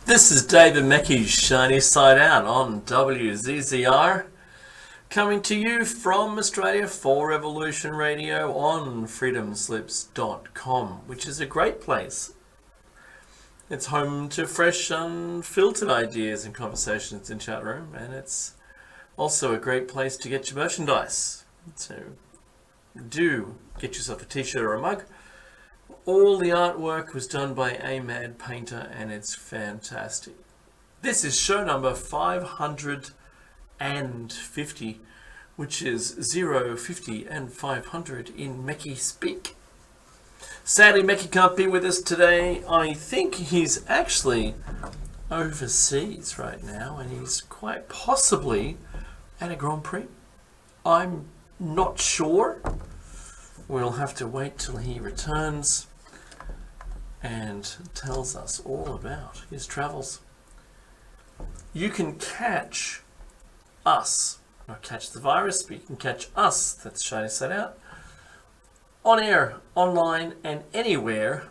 This is David Mackey's Shiny Side Out on WZZR, coming to you from Australia for Revolution Radio on freedomslips.com, which is a great place. It's home to fresh, unfiltered ideas and conversations in chat room, and it's also a great place to get your merchandise. So do get yourself a t-shirt or a mug. All the artwork was done by a mad painter, and it's fantastic. This is show number 550, which is 0, 50, and 500 in Mecky speak. Sadly, Mecky can't be with us today. I think he's actually overseas right now, and he's quite possibly at a Grand Prix. I'm not sure. We'll have to wait till he returns and tells us all about his travels. You can catch us, not catch the virus, but you can catch us, that's Shiny Side Out, on air, online, and anywhere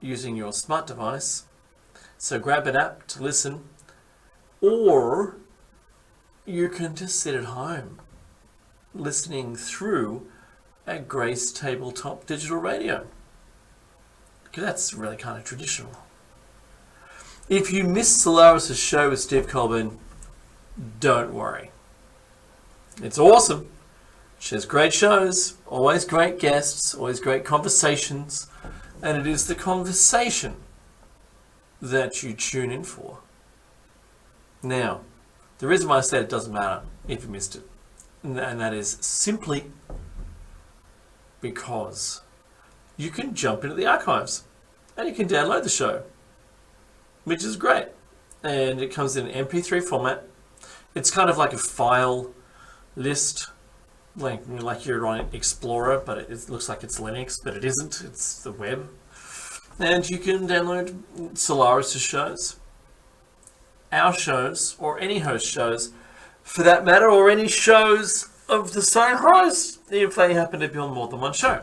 using your smart device. So grab an app to listen, or you can just sit at home listening through a Grace tabletop digital radio, because that's really kind of traditional. If you missed Solaris' show with Steve Colbert, don't worry. It's awesome. She has great shows, always great guests, always great conversations, and it is the conversation that you tune in for. Now, the reason why I said it doesn't matter if you missed it, and that is simply because you can jump into the archives and you can download the show, which is great. And it comes in an MP3 format. It's kind of like a file list, like you're on Explorer, but it looks like it's Linux, but it isn't. It's the web. And you can download Solaris' shows, our shows, or any host shows, for that matter, or any shows of the same host, if they happen to be on more than one show.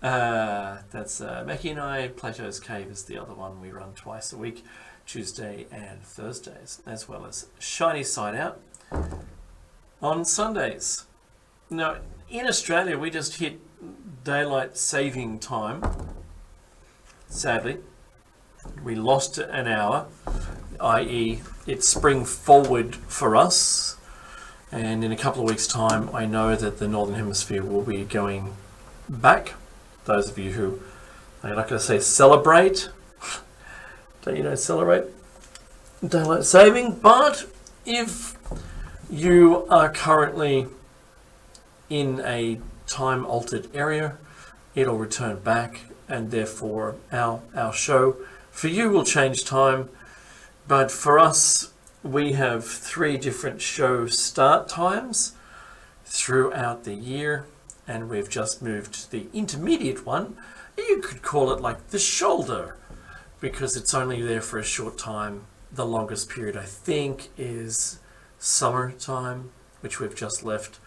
That's Mackie and I. Plato's Cave is the other one. We run twice a week, Tuesday and Thursdays, as well as Shiny Side Out on Sundays. Now, in Australia, we just hit daylight saving time. Sadly, we lost an hour, i.e. it's spring forward for us. And in a couple of weeks' time, I know that the Northern Hemisphere will be going back. Those of you who, I'm not going to say celebrate, don't you know, celebrate daylight saving, but if you are currently in a time-altered area, it'll return back, and therefore our show for you will change time. But for us, we have 3 different show start times throughout the year, and we've just moved to the intermediate one. You could call it like the shoulder, because it's only there for a short time. The longest period, I think, is summertime, which we've just left,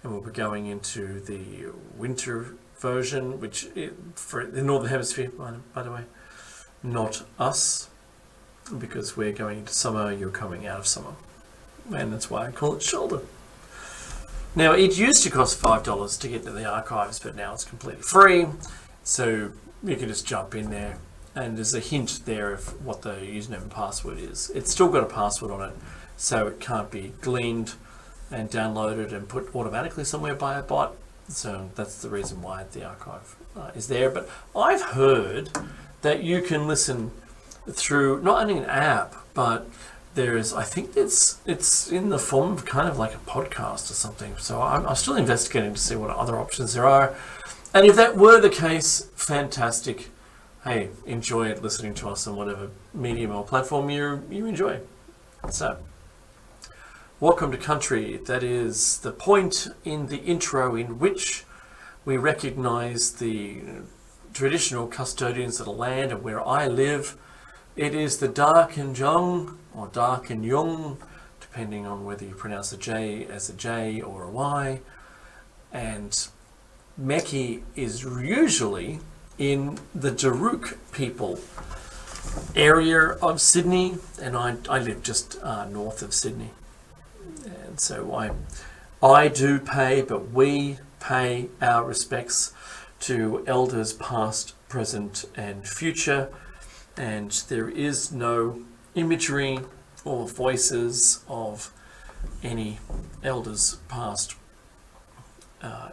and we'll be going into the winter version, which for the Northern Hemisphere, by the way, not us, because we're going into summer, you're coming out of summer, and that's why I call it shoulder. Now, it used to cost $5 to get to the archives, but now it's completely free, so you can just jump in there, and there's a hint there of what the username and password is. It's still got a password on it, so it can't be gleaned and downloaded and put automatically somewhere by a bot, so that's the reason why the archive is there. But I've heard that you can listen through not only an app, but there's, I think it's in the form of kind of like a podcast or something. So I'm still investigating to see what other options there are. And if that were the case, fantastic. Hey, enjoy it listening to us on whatever medium or platform you enjoy. So, welcome to country. That is the point in the intro in which we recognize the traditional custodians of the land and where I live. It is the Dark and Young, or Dark and Young, depending on whether you pronounce a J as a J or a Y. And Mecky is usually in the Daruk people area of Sydney, and I live just north of Sydney. And so I do pay, but we pay our respects to elders past, present, and future. And there is no imagery or voices of any elders past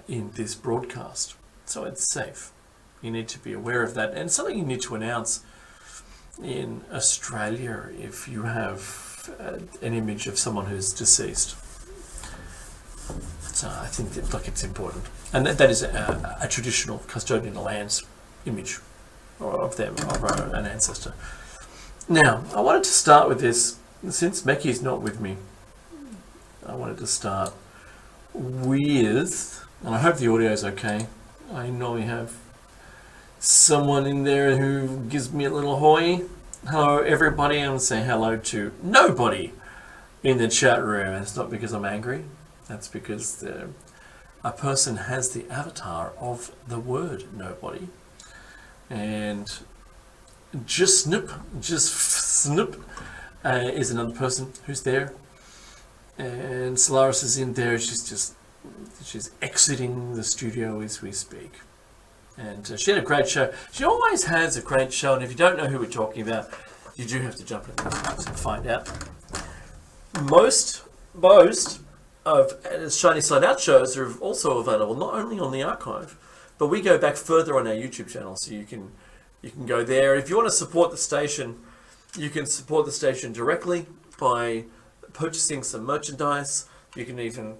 in this broadcast. So it's safe. You need to be aware of that. And something you need to announce in Australia if you have an image of someone who's deceased. So I think that, it's important. And that is a traditional custodian of lands image of them, of an ancestor. Now, I wanted to start with this. Since Mecky's not with me, I wanted to start with, and I hope the audio is okay. I normally have someone in there who gives me a little hoy. Hello everybody, I'm going to say hello to nobody in the chat room. And it's not because I'm angry, that's because a person has the avatar of the word nobody. And just snip is another person who's there. And Solaris is in there, she's exiting the studio as we speak. And she had a great show. She always has a great show, and if you don't know who we're talking about, you do have to jump in the comments and find out. Most of Shiny Side Out shows are also available not only on the archive, but we go back further on our YouTube channel, so you can go there. If you want to support the station, you can support the station directly by purchasing some merchandise. You can even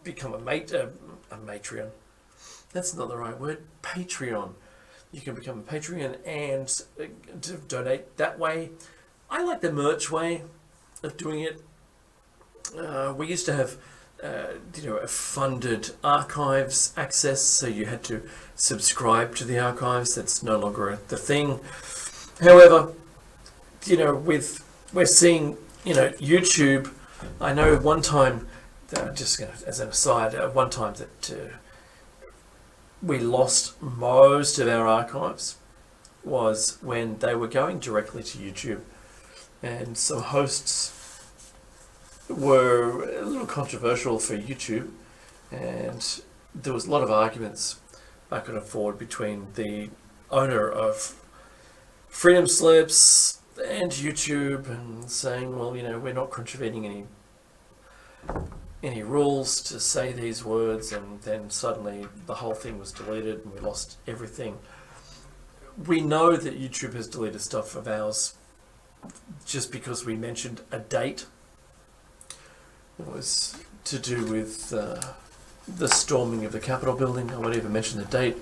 become a Matreon. That's not the right word. Patreon. You can become a Patreon and donate that way. I like the merch way of doing it. We used to have, a funded archives access, so you had to subscribe to the archives. That's no longer the thing. However, we're seeing, YouTube. I know one time, just as an aside, one time that we lost most of our archives was when they were going directly to YouTube, and some hosts were a little controversial for YouTube, and there was a lot of arguments back and forth between the owner of Freedom Slips and YouTube, and saying, well, we're not contravening any rules to say these words, and then suddenly the whole thing was deleted and we lost everything. We know that YouTube has deleted stuff of ours just because we mentioned a date. It was to do with the storming of the Capitol building. I won't even mention the date.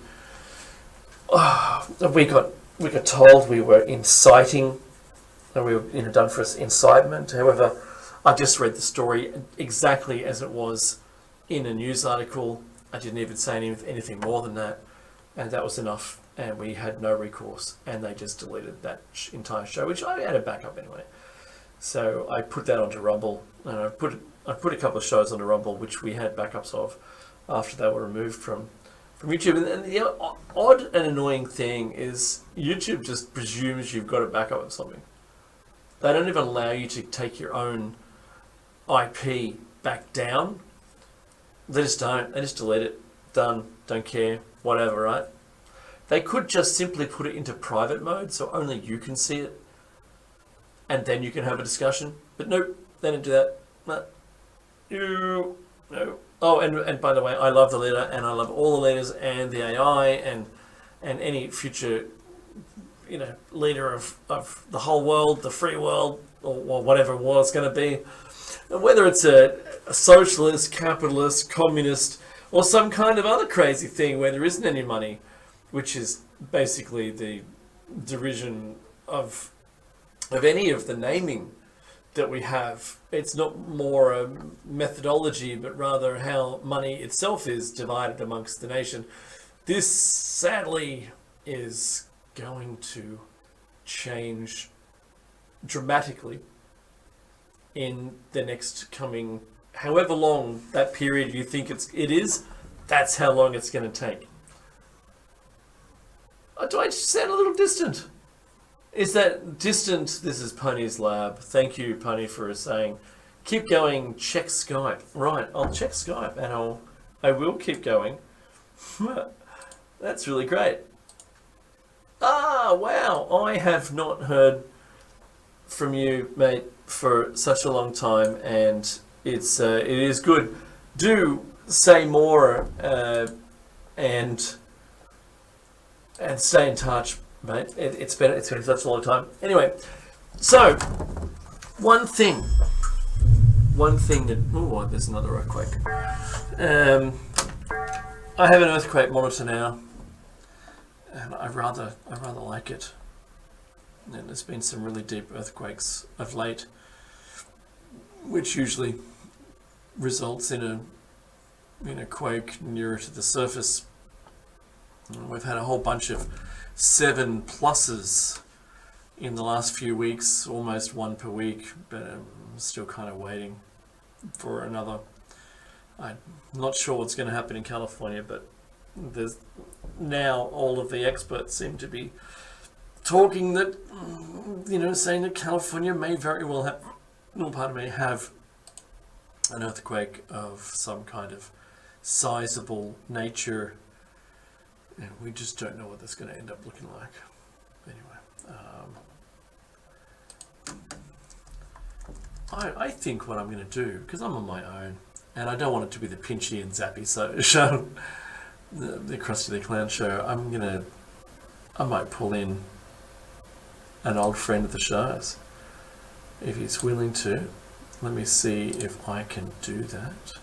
We got told we were inciting, and we were done for incitement. However, I just read the story exactly as it was in a news article. I didn't even say anything more than that, and that was enough, and we had no recourse, and they just deleted that entire show, which I had a backup anyway. So I put that onto Rumble, and I put a couple of shows onto Rumble, which we had backups of after they were removed from YouTube. And the odd and annoying thing is YouTube just presumes you've got a backup of something. They don't even allow you to take your own IP back down. They just don't. They just delete it. Done. Don't care. Whatever, right? They could just simply put it into private mode so only you can see it, and then you can have a discussion. But nope, they didn't do that. No. Oh, and by the way, I love the leader, and I love all the leaders and the AI and any future leader of the whole world, the free world, or whatever war it's going to be. Whether it's a socialist, capitalist, communist, or some kind of other crazy thing where there isn't any money, which is basically the derision of any of the naming that we have. It's not more a methodology, but rather how money itself is divided amongst the nation. This, sadly, is going to change dramatically in the next coming, however long that period you think it is, that's how long it's going to take. Do I just sound a little distant? Is that distant? This is Pony's lab. Thank you, Pony, for saying, keep going, check Skype. Right, I'll check Skype and I will keep going. That's really great. Ah, wow, I have not heard from you, mate, for such a long time, and it is good. Do say more and stay in touch, mate. It's been such a long time. Anyway, so one thing that there's another earthquake. I have an earthquake monitor now, and I rather like it. And there's been some really deep earthquakes of late, which usually results in a quake nearer to the surface. And we've had a whole bunch of 7+s in the last few weeks, almost one per week, but I'm still kind of waiting for another. I'm not sure what's going to happen in California, but there's now all of the experts seem to be talking that, saying that California may very well have an earthquake of some kind of sizable nature. And we just don't know what that's going to end up looking like. Anyway, I think what I'm going to do, because I'm on my own, and I don't want it to be the Pinchy and Zappy show, the Krusty the Clown show, I might pull in an old friend of the show's, if he's willing to. Let me see if I can do that.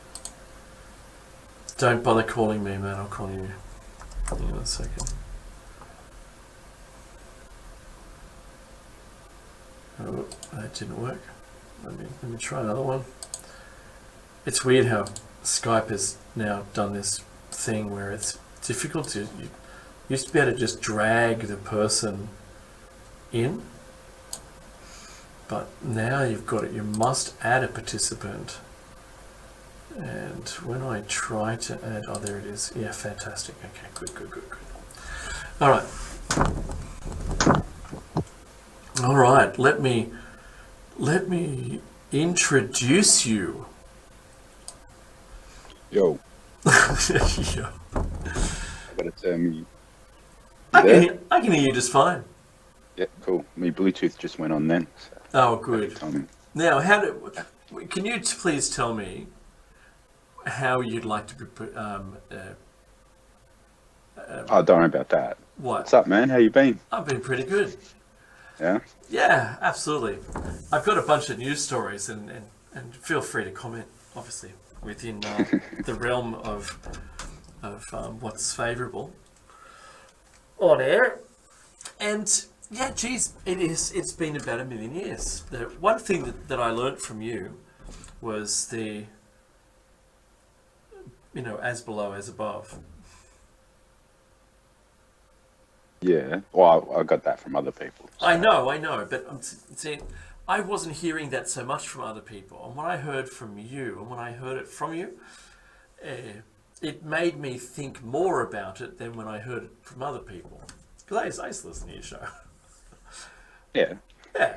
Don't bother calling me, man. I'll call you. Hang on a second. Oh, that didn't work. Let me try another one. It's weird how Skype has now done this thing where it's difficult to. You used to be able to just drag the person in, but now you've got it. You must add a participant. And when I try to add, oh, there it is. Yeah, fantastic. Okay, good. All right. Let me introduce you. Yo. Yo. Gotta tell me. I can hear you just fine. Yeah, cool. My Bluetooth just went on then. So oh, good. Now, can you please tell me how you'd like to be oh, don't worry about that. What? What's up, man? How you been? I've been pretty good. Yeah? Yeah, absolutely. I've got a bunch of news stories, and feel free to comment, obviously, within the realm of what's favourable on air. And yeah, geez, it's been about 1 million years. The one thing that I learnt from you was the, as below, as above. Yeah. Well, I got that from other people. So. I know, but I'm saying I wasn't hearing that so much from other people. And when I heard from you, and when I heard it from you, it made me think more about it than when I heard it from other people. Because I used to listen to your show. Yeah. Yeah.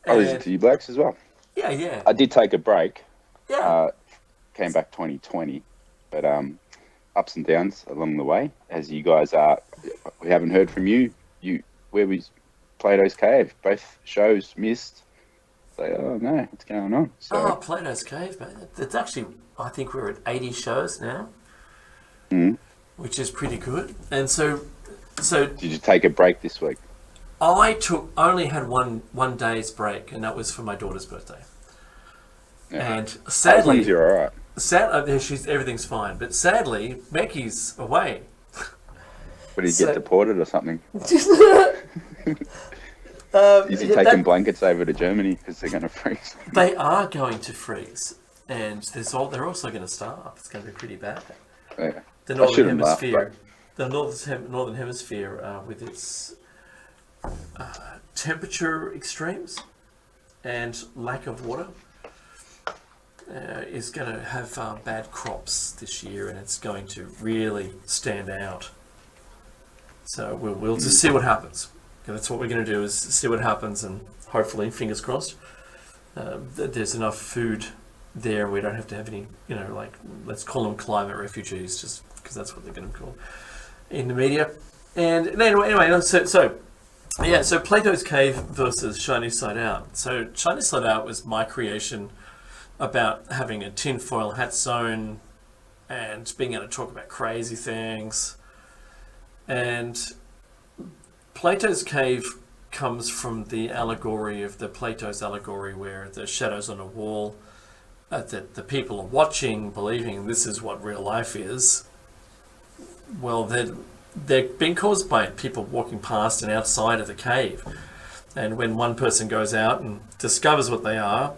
I listened to you blokes as well. Yeah. I did take a break. Yeah. Came back 2020, but ups and downs along the way. As you guys are, we haven't heard from you. Where was Plato's Cave? Both shows missed. So, oh no, what's going on? So, Plato's Cave, man. It's actually, I think we're at 80 shows now, which is pretty good. And so. Did you take a break this week? I only had one day's break, and that was for my daughter's birthday. Yeah. And sadly, as long as you're all right. Everything's fine, but sadly, Becky's away. But did he get deported or something? Is he taking blankets over to Germany because they're going to freeze? They are going to freeze, and they're also going to starve. It's going to be pretty bad. Yeah. The northern hemisphere, with its temperature extremes and lack of water, is going to have bad crops this year, and it's going to really stand out. So we'll just see what happens. That's what we're going to do, is see what happens, and hopefully, fingers crossed, that there's enough food there. We don't have to have any, like, let's call them climate refugees, just because that's what they're going to call in the media. And anyway, so Plato's Cave versus Shiny Side Out. So Shiny Side Out was my creation about having a tinfoil hat zone and being able to talk about crazy things. And Plato's Cave comes from the allegory of the Plato's allegory, where the shadows on a wall that the people are watching, believing this is what real life is. Well, they're being caused by people walking past and outside of the cave. And when one person goes out and discovers what they are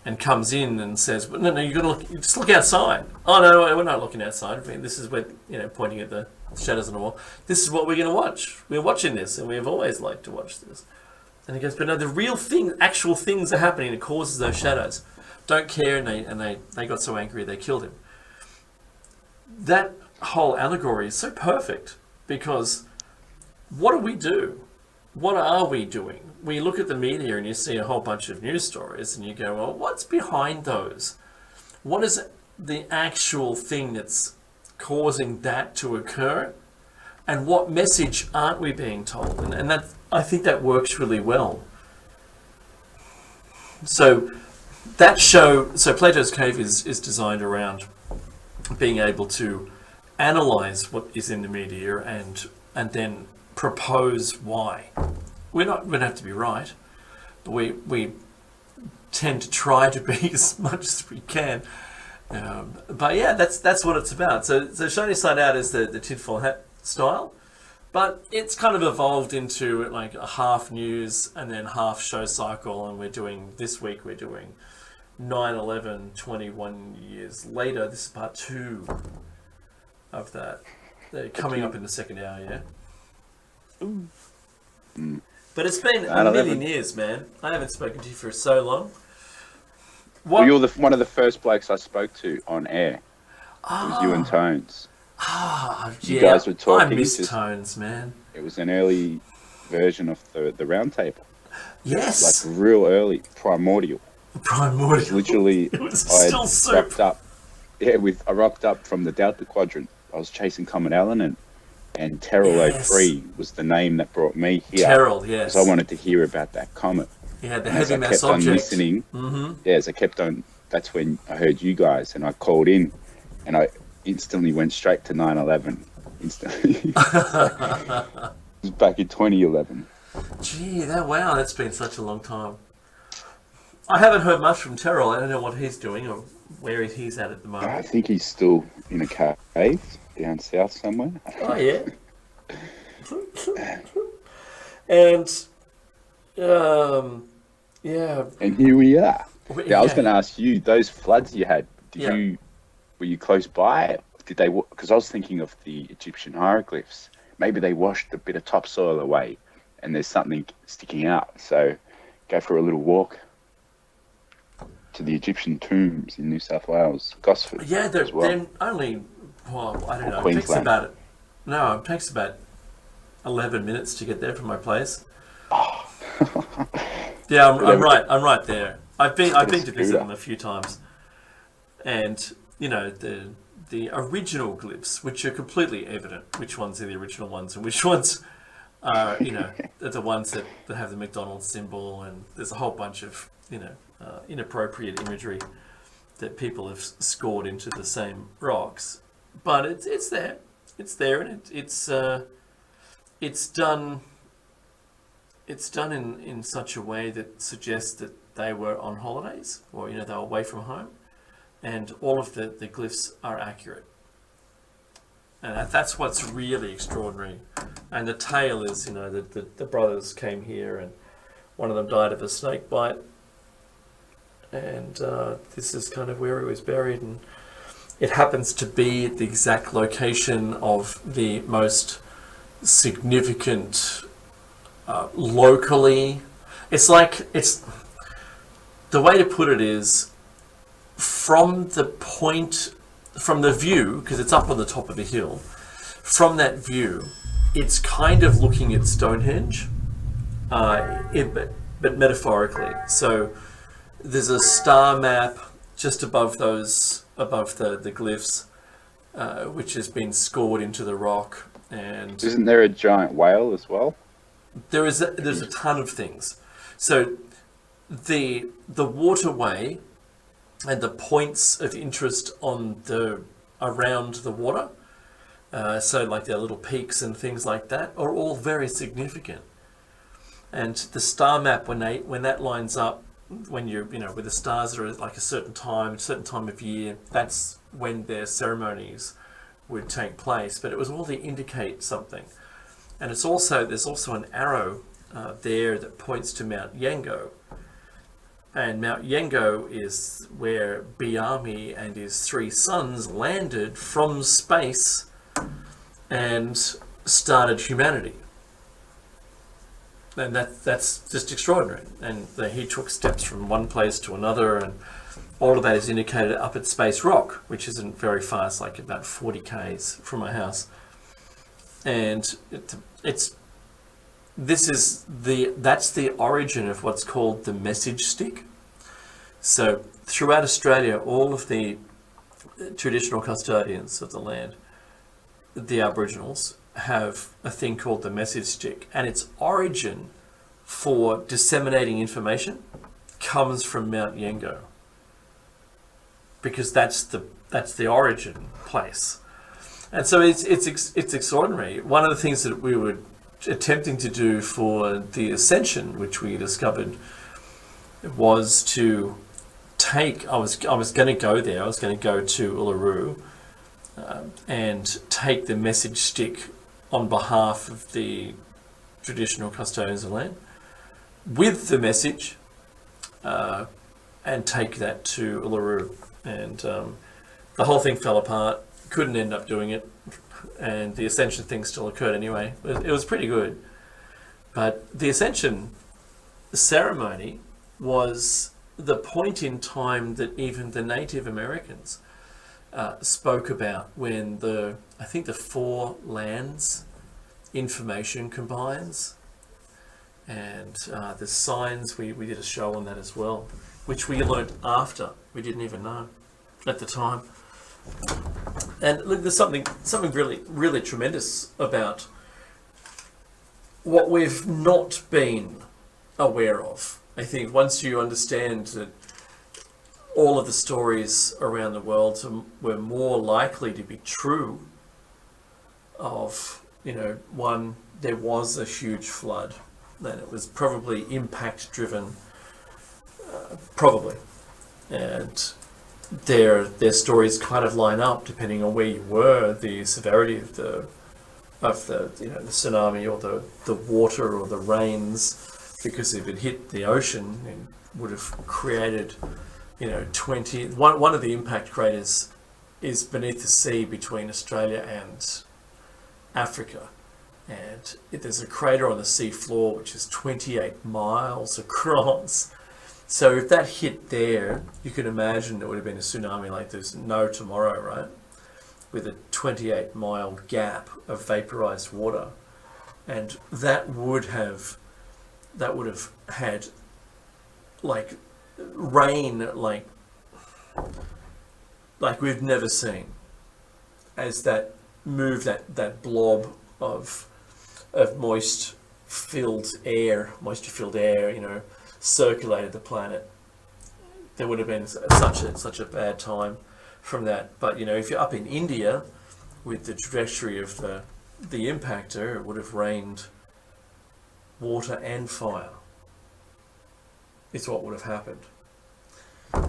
and comes in and says, well, no, you got to look, you just look outside. Oh, no, we're not looking outside. I mean, this is where, pointing at the shadows on the wall. This is what we're going to watch. We're watching this, and we've always liked to watch this. And he goes, but no, the real thing, actual things are happening that causes those shadows. Don't care, and they got so angry they killed him. That whole allegory is so perfect, because what do we do? What are we doing? We look at the media and you see a whole bunch of news stories and you go, well, what's behind those? What is the actual thing that's causing that to occur? And what message aren't we being told? And that, I think that works really well. So that show, so Plato's Cave is designed around being able to analyze what is in the media and then propose why. We're not going to have to be right, but we tend to try to be as much as we can. But yeah, that's what it's about. So Shiny Side Out is the tinfoil hat style, but it's kind of evolved into like a half news and then half show cycle. And this week we're doing 9/11, 21 years later. This is part 2 of that. They're coming up in the second hour, yeah. Ooh. Mm. But it's been a million years, man. I haven't spoken to you for so long. Well, you're one of the first blokes I spoke to on air. It was you and Tones. You guys were talking. I miss Tones, man. It was an early version of the round table. Yes. Like real early, primordial. Primordial. It was literally, it was still soup. Rocked up. Yeah, I rocked up from the Delta Quadrant. I was chasing Comet Allen and Terrell 03 was the name that brought me here. Terrell, yes. Because I wanted to hear about that comet. Yeah, the and heavy mass object. As I kept on listening, as I kept on, that's when I heard you guys, and I called in, and I instantly went straight to 9/11. Instantly. It was back in 2011. Gee, that's been such a long time. I haven't heard much from Terrell. I don't know what he's doing or where he's at the moment. I think he's still in a cave down south somewhere. Oh, yeah. And, yeah. And here we are. Yeah, I was going to ask you, those floods you had, were you close by? Did they? Because I was thinking of the Egyptian hieroglyphs. Maybe they washed a bit of topsoil away and there's something sticking out. So go for a little walk to the Egyptian tombs in New South Wales, Gosford. Yeah, they're only, I don't know, Queensland. It takes about 11 minutes to get there from my place. Oh. Yeah, I'm right there. I've been to visit them a few times, and the original glyphs, which are completely evident, which ones are the original ones and which ones are the ones that have the McDonald's symbol, and there's a whole bunch of inappropriate imagery that people have scored into the same rocks, but it's there, and it's done in such a way that suggests that they were on holidays, or they were away from home, and all of the glyphs are accurate, and that's what's really extraordinary. And the tale is the brothers came here and one of them died of a snake bite, and this is kind of where he was buried, and it happens to be the exact location of the most significant locally. It's the way to put it is from the view, because it's up on the top of a hill, from that view it's kind of looking at Stonehenge, but metaphorically. So there's a star map just above the glyphs, which has been scored into the rock, and Isn't there a giant whale as well? there's a ton of things. So the waterway and the points of interest around the water, so like their little peaks and things like that, are all very significant. And the star map, when that lines up, when where the stars are at like a certain time of year, that's when their ceremonies would take place. But it was all to indicate something. And there's also an arrow there that points to Mount Yengo. And Mount Yengo is where Biami and his 3 sons landed from space and started humanity. And that's just extraordinary. And he took steps from one place to another, and all of that is indicated up at Space Rock, which isn't very far. It's like about 40 k's from my house. And that's the origin of what's called the message stick. So throughout Australia, all of the traditional custodians of the land, the Aboriginals, have a thing called the message stick, and its origin for disseminating information comes from Mount Yengo, because that's the origin place. And so it's extraordinary. One of the things that we were attempting to do for the ascension, which we discovered, was to take. I was going to go there. I was going to go to Uluru and take the message stick on behalf of the traditional custodians of the land with the message, and take that to Uluru. And the whole thing fell apart. Couldn't end up doing it, and the ascension thing still occurred anyway. It was pretty good, but the ascension ceremony was the point in time that even the Native Americans spoke about, when I think the 4 lands information combines, and the signs, we did a show on that as well, which we learnt after. We didn't even know at the time. And look, there's something really, really tremendous about what we've not been aware of. I think once you understand that all of the stories around the world were more likely to be true of, one, there was a huge flood, and it was probably impact driven, probably. And their stories kind of line up depending on where you were, the severity of the the tsunami, or the water, or the rains, because if it hit the ocean, it would have created, 20. One of the impact craters is beneath the sea between Australia and Africa, and there's a crater on the sea floor which is 28 miles across. So if that hit there, you can imagine it would have been a tsunami like there's no tomorrow, right? With a 28-mile gap of vaporized water, and that would have had like rain like we've never seen, as that moved, that blob of moisture filled air, circulated the planet. There would have been such a bad time from that. But if you're up in India with the trajectory of the impactor, it would have rained water and fire. It's what would have happened.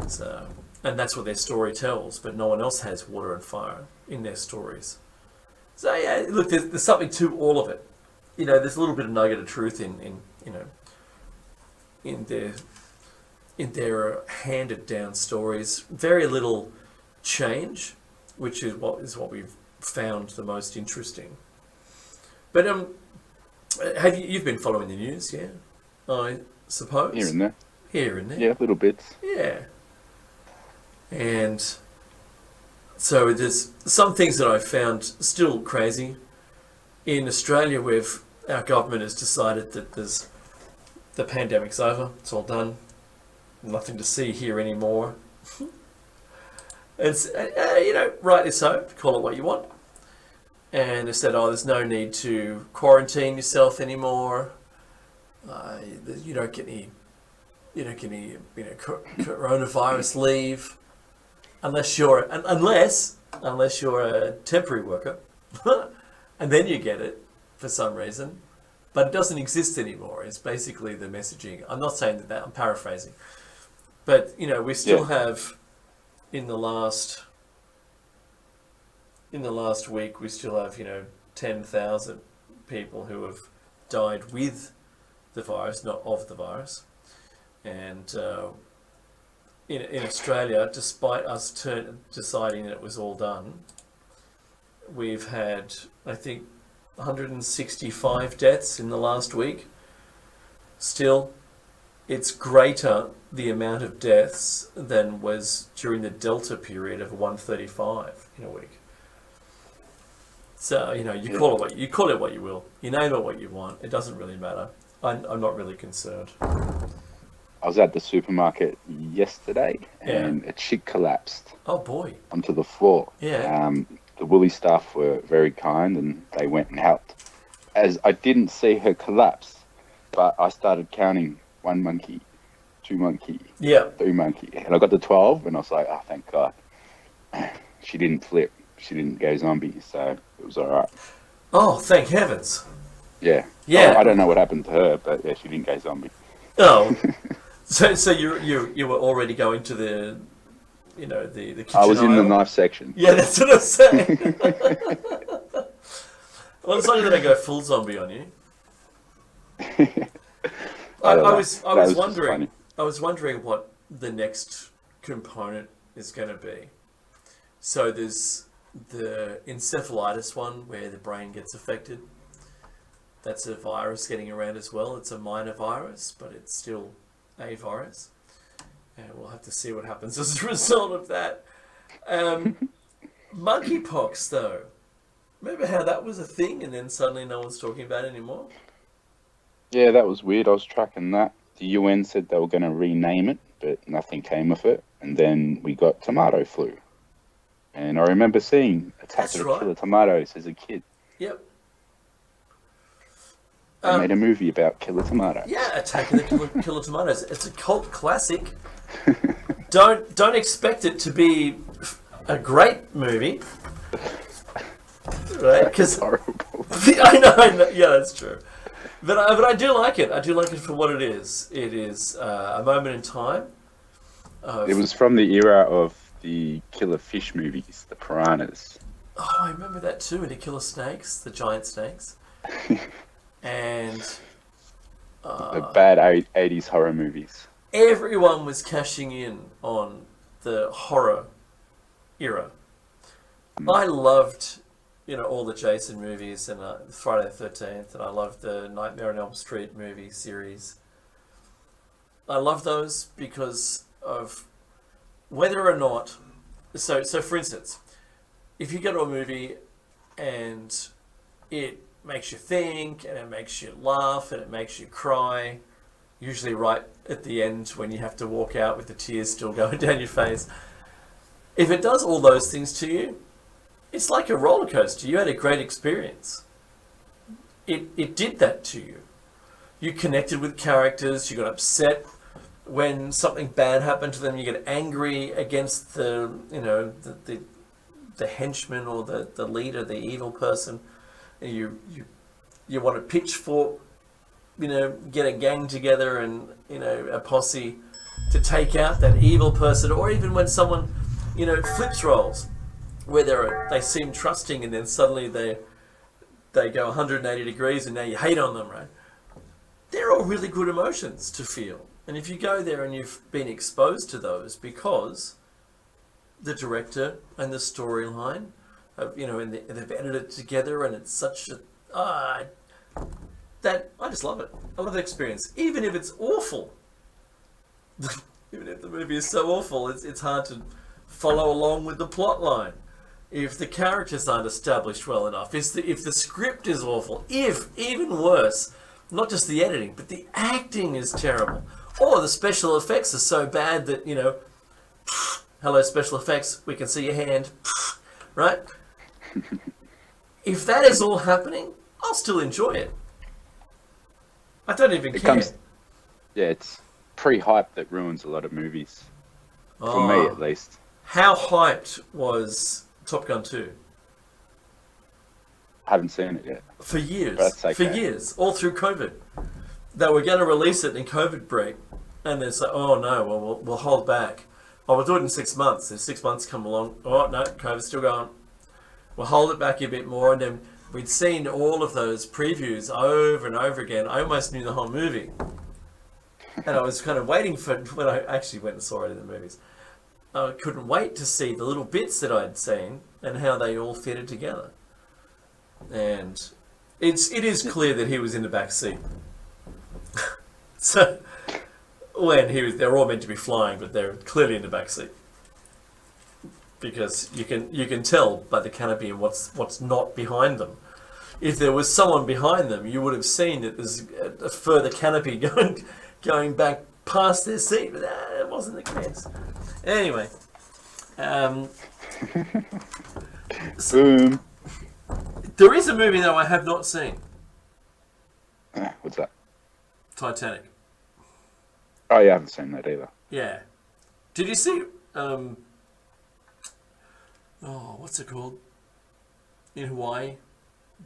So, and that's what their story tells, but no one else has water and fire in their stories. So yeah, look, there's something to all of it. There's a little bit of nugget of truth in their handed down stories. Very little change, which is what we've found the most interesting. But you've been following the news, yeah? I suppose. Here and there. Here and there. Yeah, little bits. Yeah. And so there's some things that I found still crazy. In Australia, our government has decided that the pandemic's over. It's all done. Nothing to see here anymore. It's rightly so. Call it what you want. And they said, there's no need to quarantine yourself anymore. You don't get any coronavirus leave unless you're a temporary worker, and then you get it for some reason. But it doesn't exist anymore. It's basically the messaging. I'm not saying that. I'm paraphrasing. But we still have in the last week we still have 10,000 people who have died with the virus, not of the virus. And in Australia, despite us deciding that it was all done, we've had, I think, 165 deaths in the last week. Still, it's greater, the amount of deaths, than was during the Delta period of 135 in a week. So, you call it what you will. You name it what you want. It doesn't really matter. I'm not really concerned. I was at the supermarket yesterday and a chick collapsed. Oh boy. Onto the floor. Yeah. The Woolly staff were very kind and they went and helped. As I didn't see her collapse, but I started counting 1 monkey, 2 monkey, 3 monkey. And I got to 12 and I was like, oh, thank God. She didn't flip. She didn't go zombie, so it was all right. Oh, thank heavens. Yeah. Yeah. I don't know what happened to her, but yeah, she didn't go zombie. Oh. So you were already going to the kitchen I was in aisle? the knife section. Yeah, that's what I was saying. Well, it's only that I go full zombie on you. I was wondering what the next component is going to be. So there's the encephalitis one where the brain gets affected. That's a virus getting around as well. It's a minor virus, but it's still a virus. And we'll have to see what happens as a result of that. Monkeypox, though. Remember how that was a thing and then suddenly no one's talking about it anymore? Yeah, that was weird. I was tracking that. The UN said they were going to rename it, but nothing came of it. And then we got tomato flu. And I remember seeing Attack of the Killer Tomatoes as a kid. Yep. They made a movie about Killer Tomatoes. Yeah, Attack of the Killer Tomatoes. It's a cult classic. Don't expect it to be a great movie, right? Because horrible. I know. Yeah, that's true. But I do like it. I do like it for what it is. It is a moment in time. It was from the era of the killer fish movies, the piranhas. Oh, I remember that too. And the killer snakes, the giant snakes. And the bad 80s horror movies. Everyone was cashing in on the horror era. I loved, all the Jason movies and Friday the 13th, and I loved the Nightmare on Elm Street movie series. I love those because of whether or not... So for instance, if you go to a movie and it makes you think, and it makes you laugh, and it makes you cry, usually right at the end when you have to walk out with the tears still going down your face. If it does all those things to you, it's like a roller coaster. You had a great experience. It did that to you. You connected with characters, you got upset when something bad happened to them, you get angry against the henchman or the leader, the evil person. You want to pitchfork, get a gang together and, a posse to take out that evil person. Or even when someone, flips roles, where they seem trusting and then suddenly they go 180 degrees and now you hate on them, right? They're all really good emotions to feel. And if you go there and you've been exposed to those because the director and the storyline, and they've edited it together, and it's such a that I just love it. I love the experience, even if it's awful. Even if the movie is so awful, it's hard to follow along with the plot line. if the characters aren't established well enough, if the script is awful, if, even worse, not just the editing, but the acting is terrible, or the special effects are so bad that, hello special effects, we can see your hand, right? If that is all happening, I'll still enjoy it. I don't even care. It's pre-hype that ruins a lot of movies. For me, at least. How hyped was Top Gun 2? I haven't seen it yet. For years. That's okay. For years. All through COVID. They were going to release it in COVID break. And then say, oh no, well, we'll hold back. Oh, we'll do it in 6 months. Then 6 months come along. Oh no, COVID's still going. We'll hold it back a bit more. And then we'd seen all of those previews over and over again. I almost knew the whole movie. And I was kind of waiting for, when I actually went and saw it in the movies, I couldn't wait to see the little bits that I'd seen and how they all fitted together. And it is clear that he was in the back seat. So when they're all meant to be flying, but they're clearly in the back seat. Because you can tell by the canopy and what's not behind them. If there was someone behind them, you would have seen that there's a further canopy going back past their seat, but that wasn't the case. Anyway, Boom. there is a movie though I have not seen. What's that? Titanic. Oh, yeah, I haven't seen that either. Yeah. Did you see? What's it called? In Hawaii,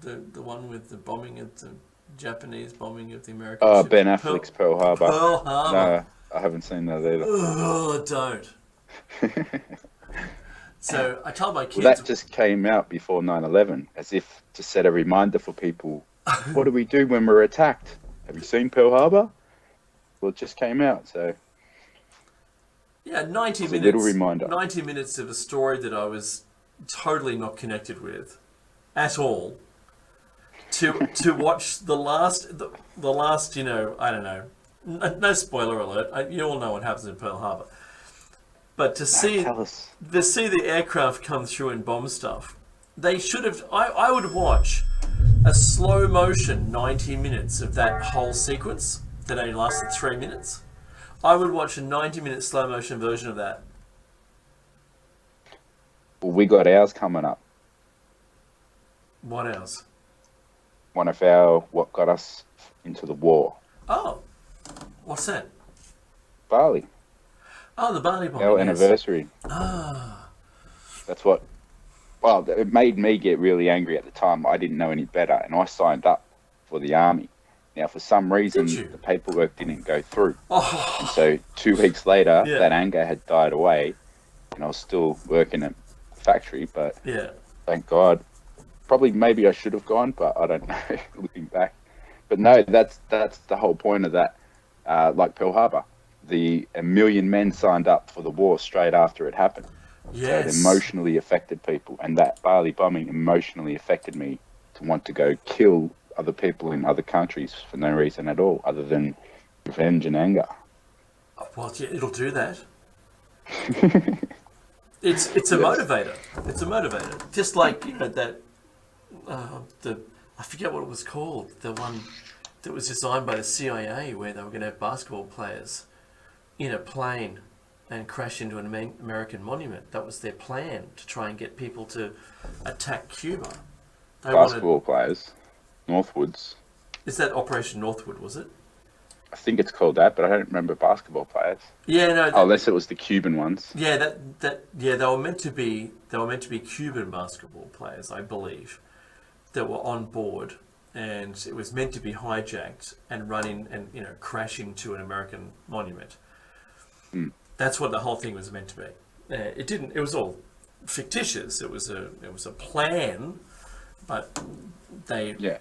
the one with the bombing of the Japanese bombing of the American. Oh, ships. Ben Affleck's Pearl Harbor. Pearl Harbor. No, I haven't seen that either. Oh, don't. So I told my kids. Well, that just came out before 9/11, as if to set a reminder for people. What do we do when we're attacked? Have you seen Pearl Harbor? Well, it just came out, so. Yeah, 90 It's minutes. a little reminder. 90 minutes of a story that I was totally not connected with at all. To watch the last, I don't know, no spoiler alert. You all know what happens in Pearl Harbor. But to see Tell us. the aircraft come through and bomb stuff, they should have. I would watch a slow motion 90 minutes of that whole sequence that only lasted 3 minutes. I would watch a 90-minute slow motion version of that. Well, we got ours coming up. What else? One of our, what got us into the war. Oh, what's that? Bali. Oh, the Barney Bomb. Our yes. anniversary. Ah, That's what. Well, it made me get really angry at the time. I didn't know any better, and I signed up for the army. Now, for some reason, Did you? the paperwork didn't go through. oh, And so 2 weeks later, Yeah. that anger had died away, and I was still working at the factory. But yeah. thank God. Probably, maybe I should have gone, but I don't know. Looking back, but no, that's the whole point of that. Like Pearl Harbor, a million men signed up for the war straight after it happened. So it Yes. emotionally affected people, and that Bali bombing emotionally affected me to want to go kill other people in other countries for no reason at all, other than revenge and anger. Well, yeah, it'll do that. It's a Yes. motivator. It's a motivator. Just like that. I forget what it was called. The one that was designed by the CIA, where they were going to have basketball players in a plane and crash into an American monument. That was their plan, to try and get people to attack Cuba. They Basketball players, Northwoods. Is that Operation Northwood? Was it? I think it's called that, but I don't remember basketball players. Yeah, no. Unless it was the Cuban ones. Yeah, they were meant to be Cuban basketball players, I believe, that were on board, and it was meant to be hijacked and run in and crash into an American monument. Hmm. That's what the whole thing was meant to be. It didn't. It was all fictitious. It was a plan, but they Yeah.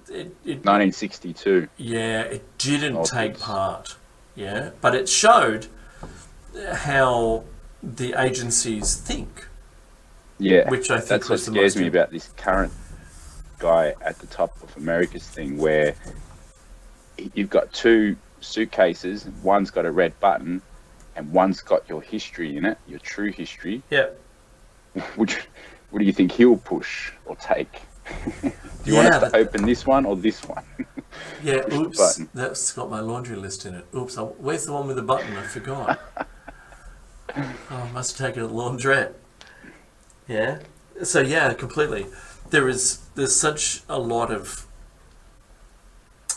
it 1962. yeah, it didn't Oh, take please. part. Yeah, but it showed how the agencies think, Yeah. which I think That's what was the scares most me about this current guy at the top of America's thing, where you've got 2 suitcases. One's got a red button, and one's got your history in it, your true history, Yeah, which What do you think he'll push or take? Do you want us to open this one or this one? Yeah, Push the oops, button. that's got my laundry list in it. Oops, where's the one with the button? I forgot. Oh, I must have taken a laundrette. Yeah. So yeah, completely. There's such a lot of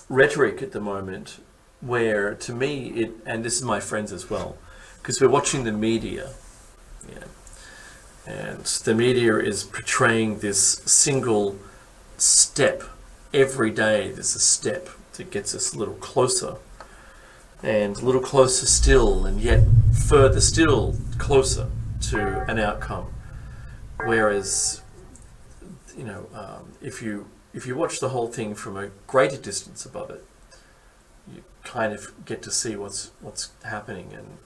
rhetoric at the moment where, to me, and this is my friends as well, because we're watching the media, yeah, and the media is portraying this single step. Every day there's a step that gets us a little closer, and a little closer still, and yet further still closer to an outcome. Whereas, if you watch the whole thing from a greater distance above it, you kind of get to see what's happening. And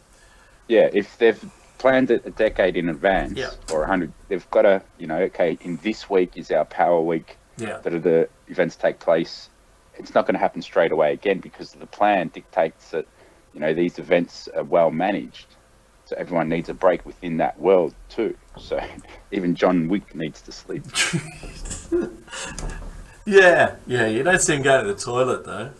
Yeah, if they've planned it a decade in advance, Yeah. or 100, they've got to, okay, in this week is our power week, yeah, that are the events take place. It's not going to happen straight away again, because the plan dictates that, these events are well managed. So everyone needs a break within that world too. So even John Wick needs to sleep. yeah. You don't see him go to the toilet though.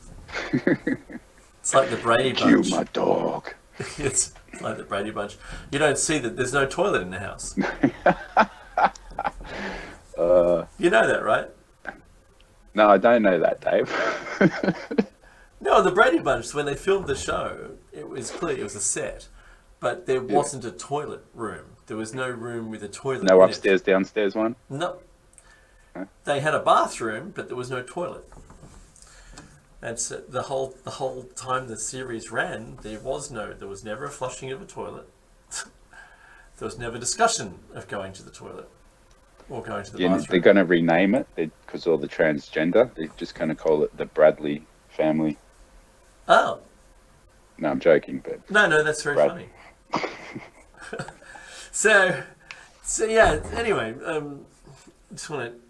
It's like the Brady Kill Bunch. my dog. It's like the Brady Bunch. You don't see that there's no toilet in the house. You know that, right? No, I don't know that, Dave. No, the Brady Bunch, when they filmed the show, it was clear it was a set, but there wasn't a toilet room. There was no room with a toilet. No in upstairs, downstairs one? It. No. Huh? They had a bathroom, but there was no toilet. And so the whole time the series ran, there was never a flushing of a toilet. There was never discussion of going to the toilet or going to the Yeah, bathroom. they're going to rename it because all the transgender. They're just going to call it the Bradley family. Oh. No, I'm joking, but No, that's very Brad. funny. So yeah. Anyway, just want to.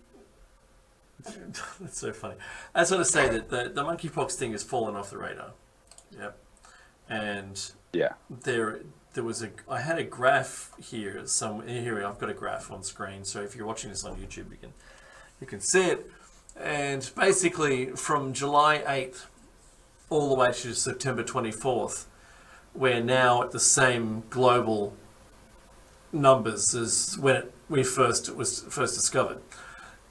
That's so funny. I just want to say that the monkeypox thing has fallen off the radar. Yep. And yeah, there was I had a graph here. Here I've got a graph on screen. So if you're watching this on YouTube, you can see it. And basically, from July 8th all the way to September 24th, we're now at the same global numbers as when it was first discovered,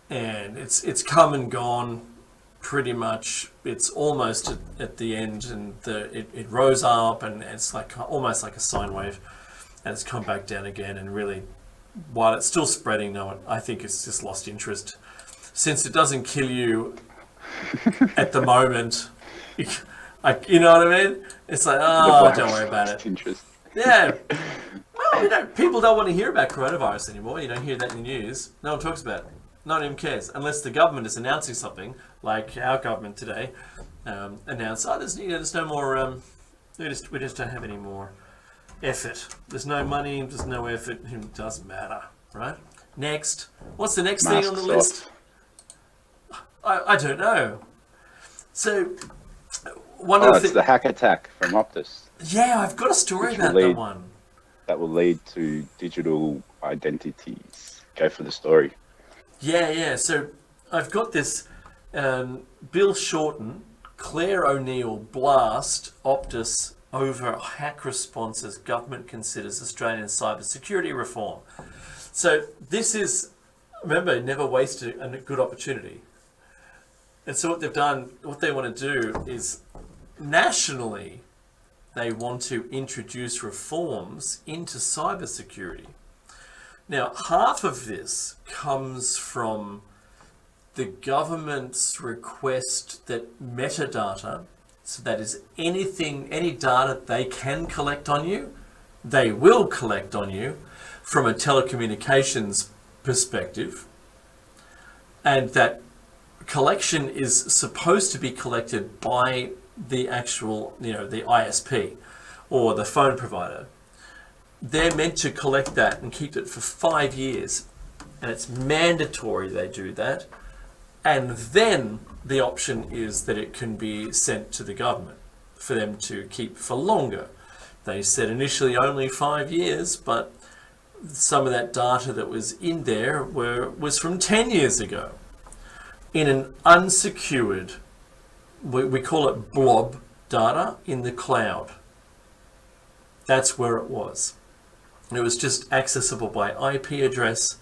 and it's come and gone pretty much. It's almost at the end, and it rose up, and it's like almost like a sine wave, and it's come back down again. And really, while it's still spreading, I think it's just lost interest, since it doesn't kill you at the moment. You know what I mean? It's like, don't worry about it. Interest. Yeah. Well, people don't want to hear about coronavirus anymore. You don't hear that in the news. No one talks about it. No one even cares. Unless the government is announcing something, like our government today announced, there's no more, we just don't have any more effort. There's no money, there's no effort. It doesn't matter, right? Next. What's the next thing on the list? I don't know. So, it's the hack attack from Optus. Yeah, I've got a story about that one. That will lead to digital identities. Go for the story. Yeah. So I've got this Bill Shorten, Claire O'Neill blast Optus over hack responses government considers Australian cybersecurity reform. So this is, remember, never waste a good opportunity. And so what they've done, what they want to do is nationally, they want to introduce reforms into cybersecurity. Now, half of this comes from the government's request that metadata, so that is any data they can collect on you, they will collect on you from a telecommunications perspective, and that collection is supposed to be collected by the actual, the ISP or the phone provider. They're meant to collect that and keep it for 5 years, and it's mandatory they do that. And then the option is that it can be sent to the government for them to keep for longer. They said initially only 5 years, but some of that data that was in there was from 10 years ago in an unsecured, we call it blob data, in the cloud. That's where it was. It was just accessible by IP address,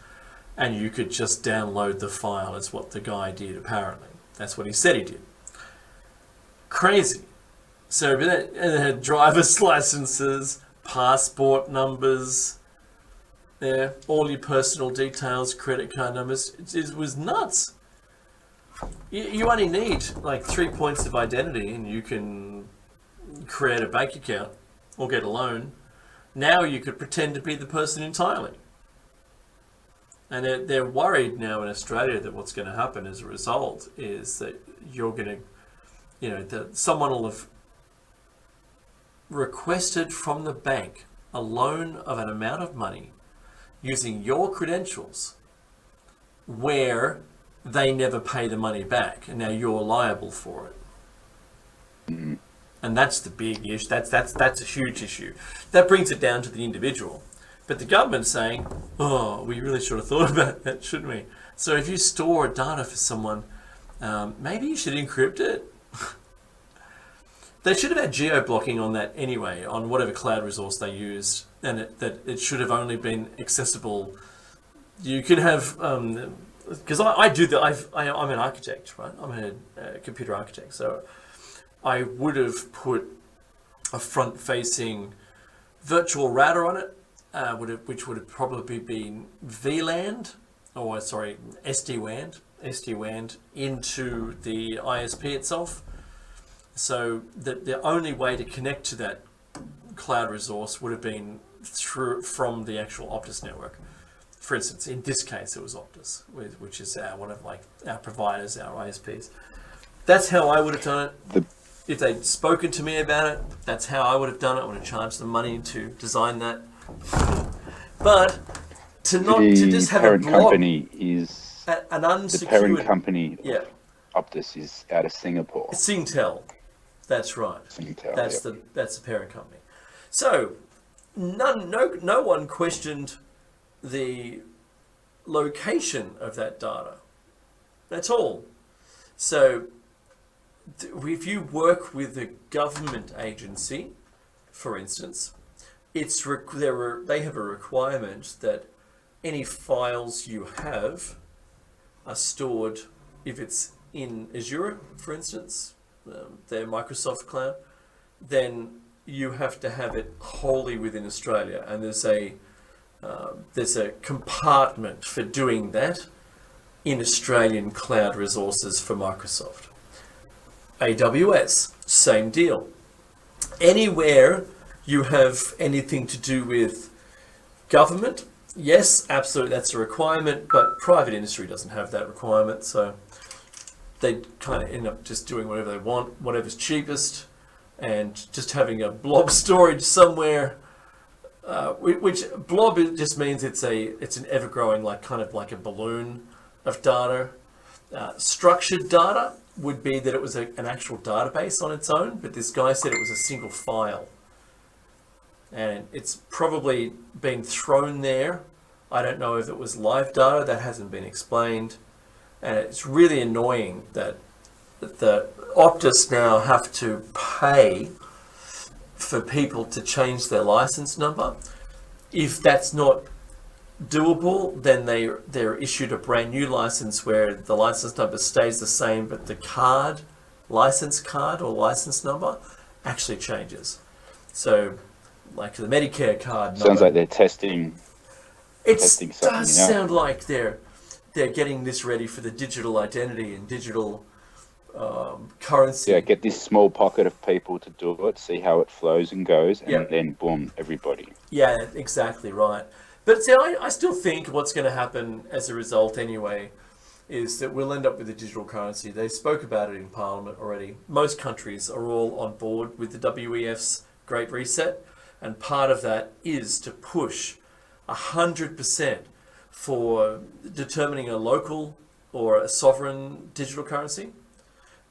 and you could just download the file, is what the guy did apparently. That's what he said he did. Crazy. So it had driver's licenses, passport numbers, there, all your personal details, credit card numbers. It was nuts. You only need like 3 points of identity and you can create a bank account or get a loan. Now you could pretend to be the person entirely. And they're worried now in Australia that what's going to happen as a result is that you're going to, that someone will have requested from the bank a loan of an amount of money using your credentials where they never pay the money back, and now you're liable for it. Mm-hmm. And that's the big issue. That's a huge issue. That brings it down to the individual. But the government's saying, oh, we really should have thought about that, shouldn't we? So if you store data for someone, maybe you should encrypt it. They should have had geo-blocking on that anyway, on whatever cloud resource they used, and that it should have only been accessible. You could have, because I do that. I'm an architect, right? I'm a computer architect, so I would have put a front-facing virtual router on it, which would have probably been VLAN, or sorry, SD-WAN into the ISP itself. So the only way to connect to that cloud resource would have been from the actual Optus network. For instance, in this case, it was Optus, which is one of our providers, our ISPs. That's how I would have done it. If they'd spoken to me about it, that's how I would have done it. I would have charged them money to design that. But to just have a blob, company is an unsecured, the parent company. Yeah. Optus is out of Singapore. Singtel. That's right. Singtel, that's the parent company. So no one questioned the location of that data. That's all. So if you work with a government agency, for instance, they have a requirement that any files you have are stored, if it's in Azure, for instance, their Microsoft cloud, then you have to have it wholly within Australia, and there's a compartment for doing that in Australian cloud resources for Microsoft. AWS, same deal. Anywhere you have anything to do with government, yes, absolutely, that's a requirement, but private industry doesn't have that requirement, so they kind of end up just doing whatever they want, whatever's cheapest, and just having a blob storage somewhere, which blob just means it's an ever-growing, kind of like a balloon of data. Structured data would be that it was an actual database on its own, but this guy said it was a single file. And it's probably been thrown there. I don't know if it was live data, that hasn't been explained. And it's really annoying that the Optus now have to pay for people to change their license number. If that's not doable, then they're issued a brand new license where the license number stays the same, but the license card or license number actually changes. So, like the Medicare card Sounds like they're testing. It does sound like they're getting this ready for the digital identity and digital currency. Yeah, get this small pocket of people to do it, see how it flows and goes, and then boom, everybody. Yeah, exactly right. But see, I still think what's going to happen as a result anyway is that we'll end up with a digital currency. They spoke about it in Parliament already. Most countries are all on board with the WEF's Great Reset, and part of that is to push 100% for determining a local or a sovereign digital currency,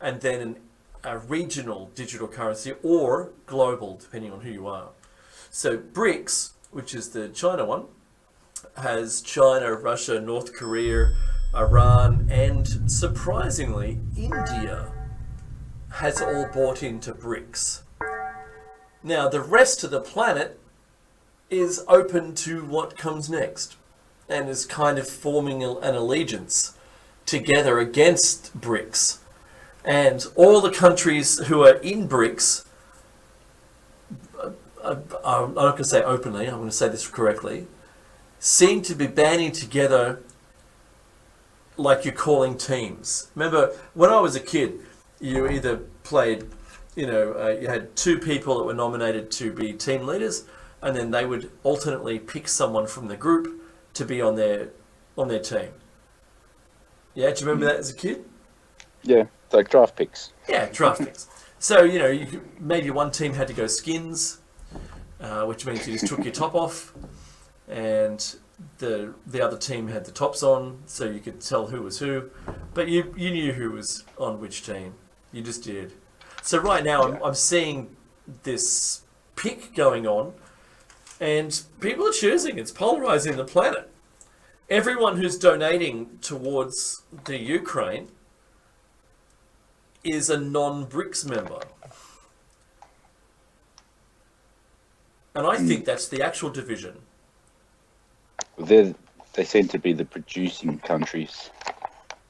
and then a regional digital currency or global, depending on who you are. So BRICS, which is the China one, has China, Russia, North Korea, Iran, and surprisingly, India has all bought into BRICS. Now, the rest of the planet is open to what comes next and is kind of forming an allegiance together against BRICS. And all the countries who are in BRICS, I'm not going to say openly, I'm going to say this correctly, seem to be banding together like you're calling teams. Remember, when I was a kid, you either played, you had two people that were nominated to be team leaders, and then they would alternately pick someone from the group to be on their team. Yeah, do you remember that as a kid? Yeah, it's like draft picks. Yeah, draft picks. So, maybe one team had to go skins, which means you just took your top off, and the other team had the tops on, so you could tell who was who, but you knew who was on which team. You just did. So right now I'm seeing this pick going on, and people are choosing. It's polarizing the planet. Everyone who's donating towards the Ukraine is a non-BRICS member. And I think that's the actual division. They seem to be the producing countries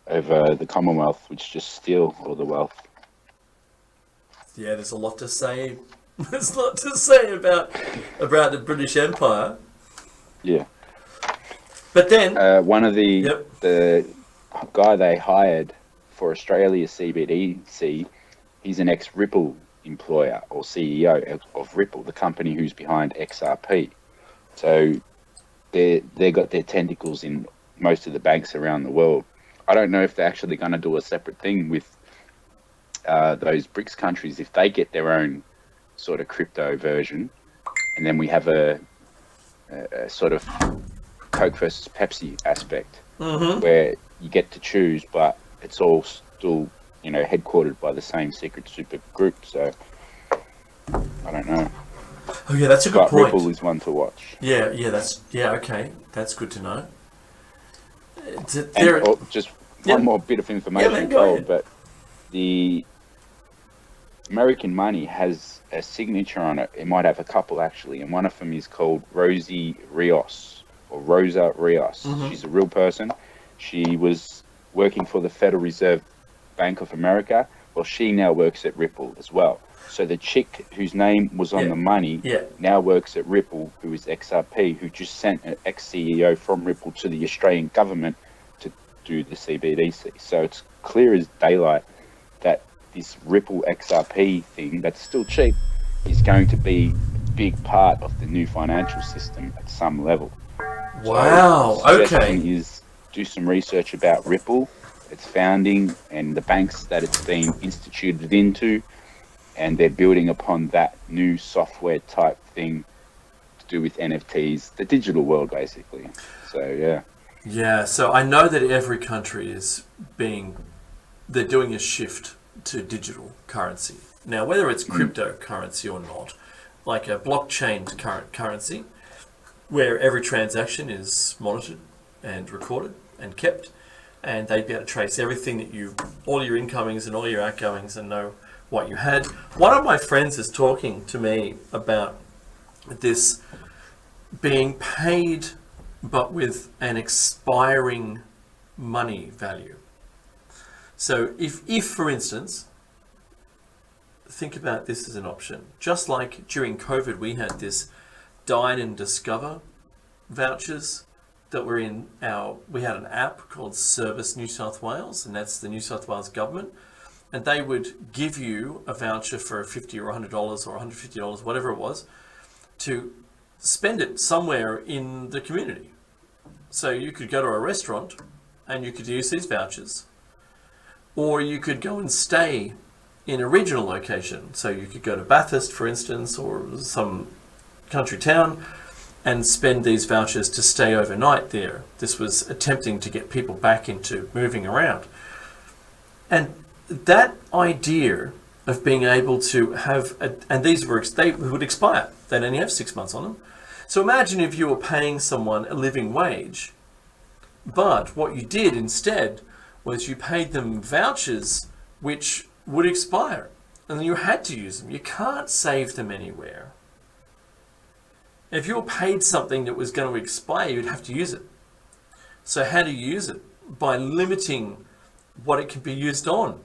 over the Commonwealth, which just steal all the wealth. Yeah, there's a lot to say. There's a lot to say about the British Empire. Yeah. But then one of the guy they hired for Australia CBDC, he's an ex-Ripple employer or CEO of Ripple, the company who's behind XRP. So they got their tentacles in most of the banks around the world. I don't know if they're actually going to do a separate thing with those BRICS countries if they get their own sort of crypto version, and then we have a sort of Coke versus Pepsi aspect, where you get to choose, but it's all still headquartered by the same secret super group. So I don't know. Oh yeah, that's a good point. Ripple is one to watch. Yeah, okay, that's good to know. Just one more bit of information, but the American money has a signature on it. It might have a couple actually, and one of them is called Rosa Rios. She's a real person. She was working for the Federal Reserve Bank of America. Well, she now works at Ripple as well. So the chick whose name was on the money now works at Ripple, who is XRP, who just sent an ex-CEO from Ripple to the Australian government to do the CBDC. So it's clear as daylight that this Ripple XRP thing that's still cheap is going to be a big part of the new financial system at some level. Wow, so the okay. suggestion is do some research about Ripple, its founding, and the banks that it's been instituted into, and they're building upon that new software type thing to do with NFTs, the digital world basically. So yeah. Yeah, so I know that every country they're doing a shift to digital currency. Now, whether it's cryptocurrency or not, like a blockchain currency, where every transaction is monitored and recorded and kept, and they'd be able to trace everything that all your incomings and all your outgoings and know what you had. One of my friends is talking to me about this being paid, but with an expiring money value. So if for instance, think about this as an option. Just like during COVID, we had this Dine and Discover vouchers that were we had an app called Service New South Wales, and that's the New South Wales government. And they would give you a voucher for $50 or $100 or $150, whatever it was, to spend it somewhere in the community. So you could go to a restaurant and you could use these vouchers, or you could go and stay in a regional location. So you could go to Bathurst, for instance, or some country town and spend these vouchers to stay overnight there. This was attempting to get people back into moving around. And that idea of being able to have, and they would expire, they'd only have 6 months on them, So imagine if you were paying someone a living wage, but what you did instead was you paid them vouchers which would expire, and then you had to use them. You can't save them anywhere. If you were paid something that was going to expire, you'd have to use it. So how do you use it? By limiting what it can be used on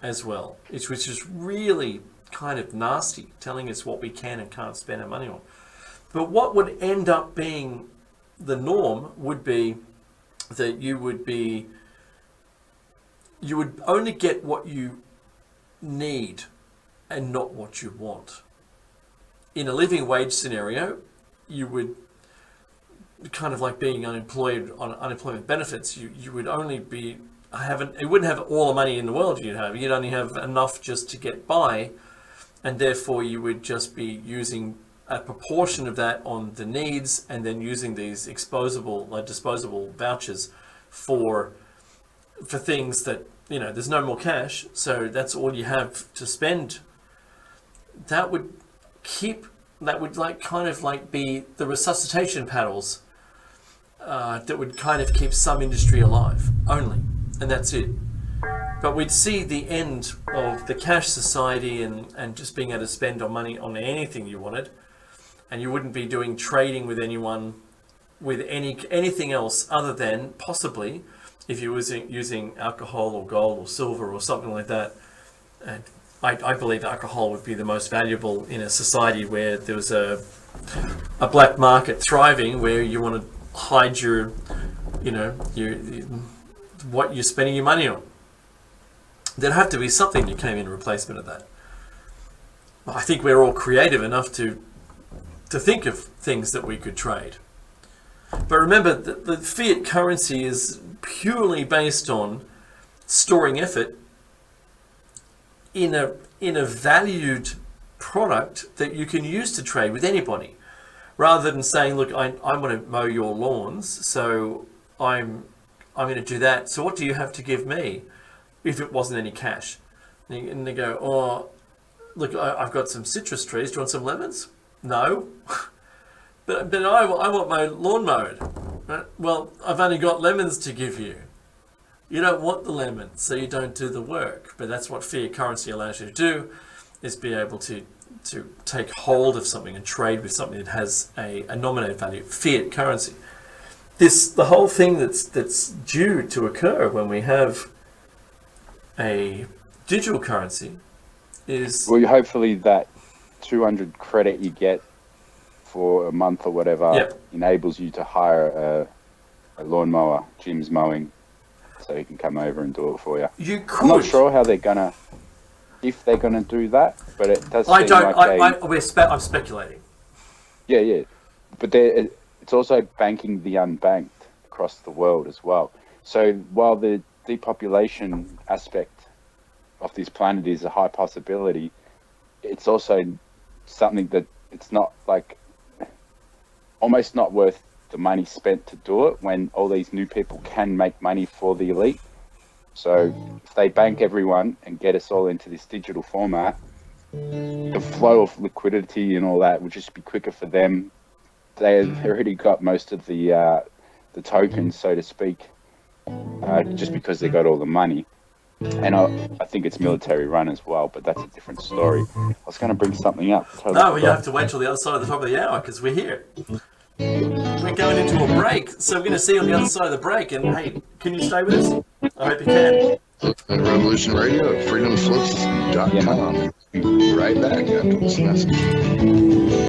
as well, which is really kind of nasty, telling us what we can and can't spend our money on. But what would end up being the norm would be that you would only get what you need and not what you want. In a living wage scenario, you would, kind of like being unemployed on unemployment benefits, you would only be it wouldn't have all the money in the world you'd have. You'd only have enough just to get by, and therefore you would just be using a proportion of that on the needs, and then using these disposable vouchers for things that, there's no more cash, so that's all you have to spend. That would be the resuscitation paddles that would kind of keep some industry alive only, and that's it. But we'd see the end of the cash society and just being able to spend on money on anything you wanted, and you wouldn't be doing trading with anyone with anything else other than possibly if you were using alcohol or gold or silver or something like that. And I believe alcohol would be the most valuable in a society where there was a black market thriving, where you want to hide your what you're spending your money on. There'd have to be something that came in replacement of that. I think we're all creative enough to think of things that we could trade. But remember that the fiat currency is purely based on storing effort in a valued product that you can use to trade with anybody, rather than saying, look, I want to mow your lawns, so I'm going to do that. So what do you have to give me if it wasn't any cash? And they go, oh, look, I've got some citrus trees. Do you want some lemons? No. but I want my lawn mowed. Right? Well, I've only got lemons to give you. You don't want the lemons, so you don't do the work. But that's what fiat currency allows you to do, is be able to take hold of something and trade with something that has a nominated value, fiat currency. The whole thing that's due to occur when we have a digital currency is... Well, hopefully that 200 credit you get for a month or whatever enables you to hire a lawnmower, Jim's mowing, so he can come over and do it for you. You could. I'm not sure how if they're gonna do that, but it does seem I'm speculating. Yeah, but it's also banking the unbanked across the world as well. So while the depopulation aspect of this planet is a high possibility, it's also something that it's not almost not worth the money spent to do it, when all these new people can make money for the elite. So if they bank everyone and get us all into this digital format, the flow of liquidity and all that would just be quicker for them. They've already got most of the tokens, so to speak, just because they got all the money. And I think it's military run as well, but that's a different story. I was going to bring something up. No, you have to wait till the other side of the top of the hour, because we're here. We're going into a break, so we're going to see you on the other side of the break. And hey, can you stay with us? I hope you can. And Revolution Radio at freedomslips.com. Right back after this message.